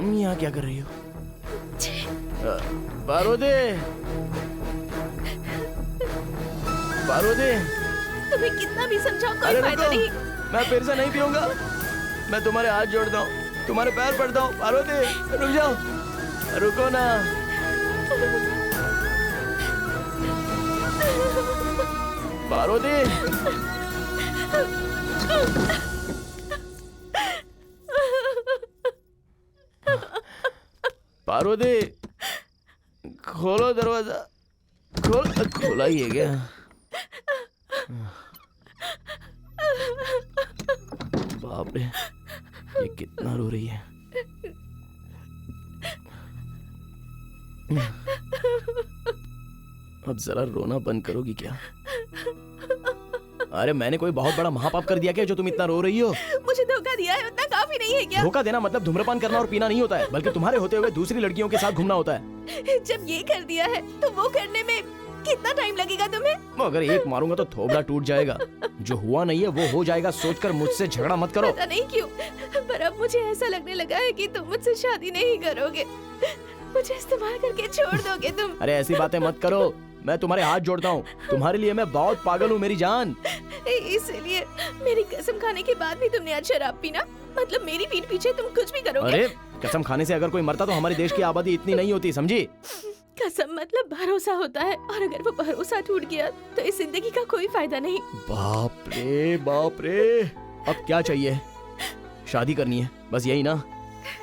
तुम यहाँ क्या कर रही हो? पार्वती, पार्वती, तुम्हें कितना भी समझाओ कोई फायदा नहीं। मैं फिर से नहीं पीऊंगा। मैं तुम्हारे हाथ जोड़ता हूँ, तुम्हारे पैर पड़ता हूँ। पार्वती रुक जाओ, रुको ना। पार्वती, पार्वती, खोलो दरवाजा। खोला ही है क्या? बाप रे, ये कितना रो रही है। अब जरा रोना बंद करोगी क्या? अरे मैंने कोई बहुत बड़ा महापाप कर दिया क्या जो तुम इतना रो रही हो? मुझे धोखा दिया है उतना काफी नहीं है क्या? धोखा देना मतलब धूम्रपान करना और पीना नहीं होता है, बल्कि तुम्हारे होते हुए दूसरी लड़कियों के साथ घूमना होता है। जब ये कर दिया है तो वो करने में कितना टाइम लगेगा तुम्हें? अगर एक मारूंगा तो थोबड़ा टूट जाएगा। जो हुआ नहीं है वो हो जाएगा सोचकर मुझसे झगड़ा मत करो। पता नहीं क्यों, पर अब मुझे ऐसा लगने लगा है कि तुम मुझसे शादी नहीं करोगे। मुझे इस्तेमाल करके छोड़ दोगे तुम। अरे ऐसी बातें मत करो, मैं तुम्हारे हाथ जोड़ता हूँ। तुम्हारे लिए मैं बहुत पागल हूँ मेरी जान। इसलिए मेरी कसम खाने के बाद भी तुमने आज शराब पीना? मतलब मेरी पीठ पीछे तुम कुछ भी करोगे? अरे कसम खाने से अगर कोई मरता तो हमारे देश की आबादी इतनी नहीं होती, समझी? कसम मतलब भरोसा होता है, और अगर वो भरोसा टूट गया तो इस जिंदगी का कोई फायदा नहीं। बाप रे बाप रे, अब क्या चाहिए? शादी करनी है बस, यही ना?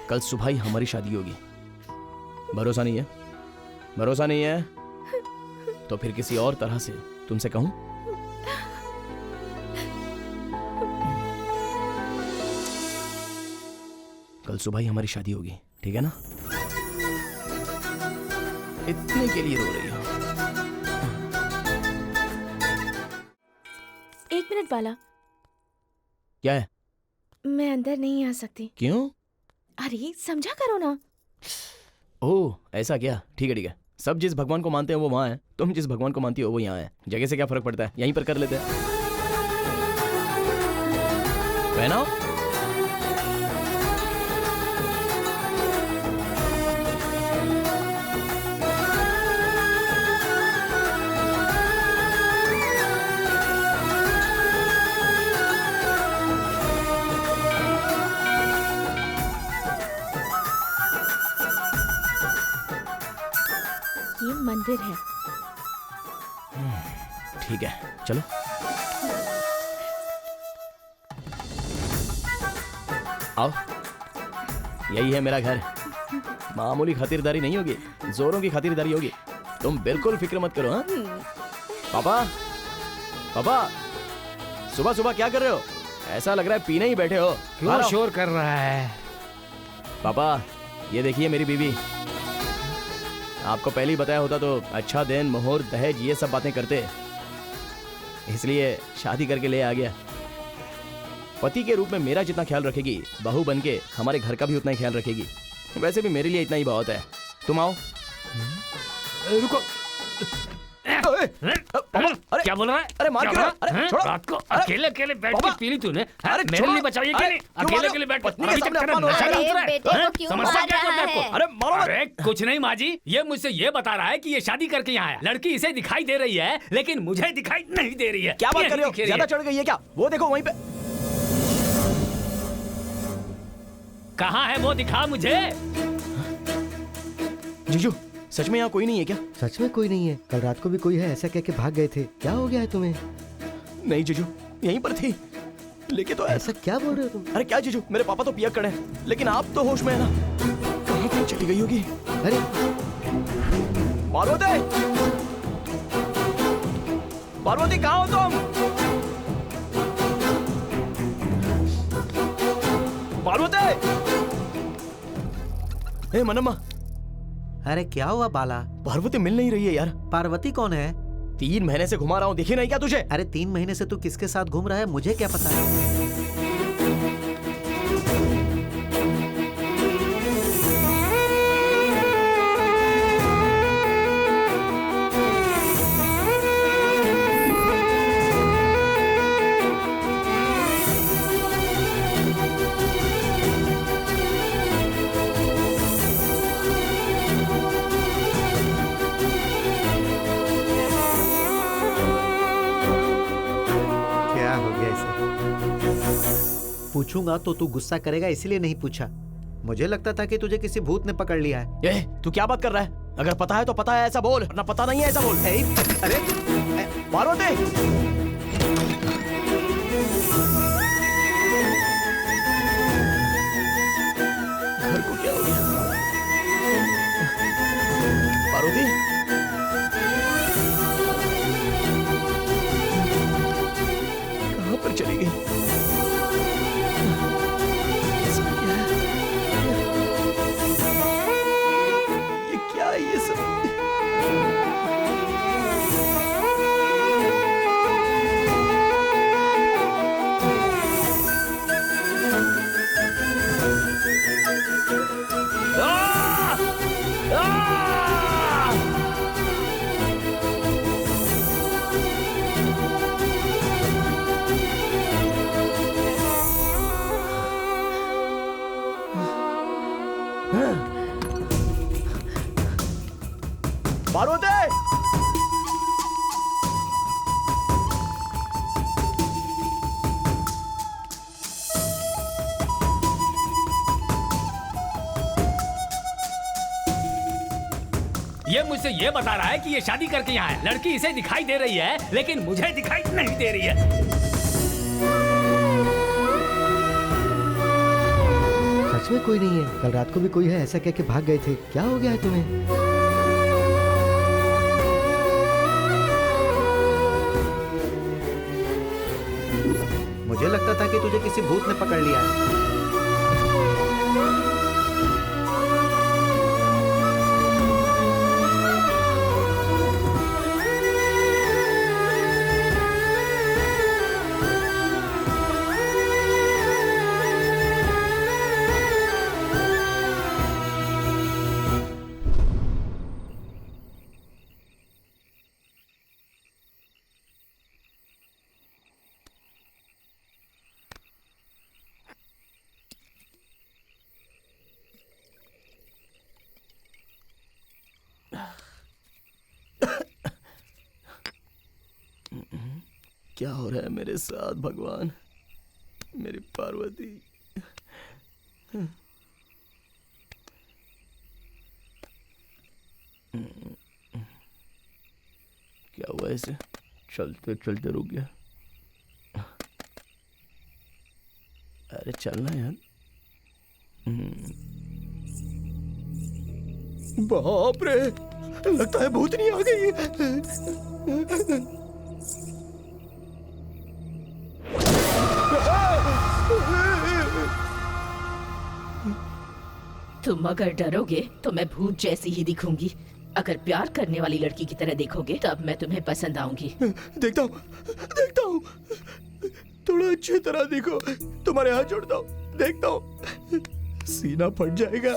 कल सुबह ही हमारी शादी होगी। भरोसा नहीं है? भरोसा नहीं है तो फिर किसी और तरह से तुमसे कहूं? कल सुबह ही हमारी शादी होगी, ठीक है ना? इतने के लिए रो रही हो? एक मिनट बाला, क्या है? मैं अंदर नहीं आ सकती। क्यों? अरे समझा करो ना। ओह ऐसा क्या? ठीक है ठीक है। सब जिस भगवान को मानते हैं वो वहाँ है, तुम जिस भगवान को मानती हो वो यहाँ है। जगह से क्या फर्क पड़ता है, यहीं पर कर लेते हैं। पहनाओ। ये मंदिर है। ठीक है चलो। आओ, यही है मेरा घर। मामूली खातिरदारी नहीं होगी, जोरों की खातिरदारी होगी। तुम बिल्कुल फिक्र मत करो। हाँ पापा, पापा सुबह सुबह क्या कर रहे हो? ऐसा लग रहा है पीने ही बैठे हो। क्यों शोर कर रहा है? पापा ये देखिए मेरी बीवी। आपको पहले ही बताया होता तो अच्छा दिन, मुहूर्त, दहेज ये सब बातें करते, इसलिए शादी करके ले आ गया। पति के रूप में मेरा जितना ख्याल रखेगी, बहू बनके हमारे घर का भी उतना ही ख्याल रखेगी। वैसे भी मेरे लिए इतना ही बहुत है। तुम आओ। रुको। अरे क्या बोल रहा है? अरे मार क्यों? अरे छोड़ो। रात को अकेले अकेले बैठ के पी ली तूने? अरे मेरे लिए बचाई कि नहीं? अकेले अकेले बैठ के समस्या क्या है आपको? अरे मारो। अरे कुछ नहीं माँ जी, ये मुझसे ये बता रहा है कि ये शादी करके यहाँ है। लड़की इसे दिखाई दे रही है लेकिन मुझे दिखाई नहीं दे रही है। क्या बात कर रहे हो? ज्यादा चढ़ गई है क्या? वो देखो वहीं पे। कहाँ है वो? दिखा मुझे। जीजू सच में यहाँ कोई नहीं है क्या? सच में कोई नहीं है। कल रात को भी कोई है ऐसा कह के भाग गए थे। क्या हो गया है तुम्हें? नहीं जीजू, यहीं पर थी। लेकिन तो ऐसा क्या बोल रहे हो तुम? अरे क्या जीजू, मेरे पापा तो पिया खड़े हैं, लेकिन आप तो होश में है ना। कहाँ कहीं चली गई होगी। अरे पार्वती, पार्वती कहाँ हो तुम? पार्वती! हे मनम्मा। अरे क्या हुआ बाला? पार्वती मिल नहीं रही है यार। पार्वती कौन है? 3 महीने से घुमा रहा हूँ, दिखी नहीं क्या तुझे? अरे 3 महीने से तू किसके साथ घूम रहा है मुझे क्या पता है? पूछूंगा तो तू गुस्सा करेगा, इसलिए नहीं पूछा। मुझे लगता था कि तुझे किसी भूत ने पकड़ लिया है। ए, तू क्या बात कर रहा है? अगर पता है तो पता है ऐसा बोल, वरना पता नहीं है ऐसा बोल। अरे पार्वती! घर को क्या हो गया? पार्वती? कहाँ पर चली गई? इसमें क्या है? ये क्या है ये सब? पार्वती! ये मुझसे ये बता रहा है कि ये शादी करके यहाँ है। लड़की इसे दिखाई दे रही है, लेकिन मुझे दिखाई नहीं दे रही है। सच में कोई नहीं है? कल रात को भी कोई है ऐसा कह के भाग गए थे। क्या हो गया है तुम्हें? मुझे लगता था कि तुझे किसी भूत ने पकड़ लिया है। क्या हो रहा है मेरे साथ भगवान? मेरी पार्वती। क्या हुआ इसे? चलते चलते रुक गया। अरे चलना यार। बाप रे, लगता है भूतनी आ गई। तुम अगर डरोगे तो मैं भूत जैसी ही दिखूंगी। अगर प्यार करने वाली लड़की की तरह देखोगे तब मैं तुम्हें पसंद आऊंगी। देखता हूँ, थोड़ा अच्छी तरह देखो। तुम्हारे हाथ जोड़ता हूँ, देखता हूँ, सीना फट जाएगा।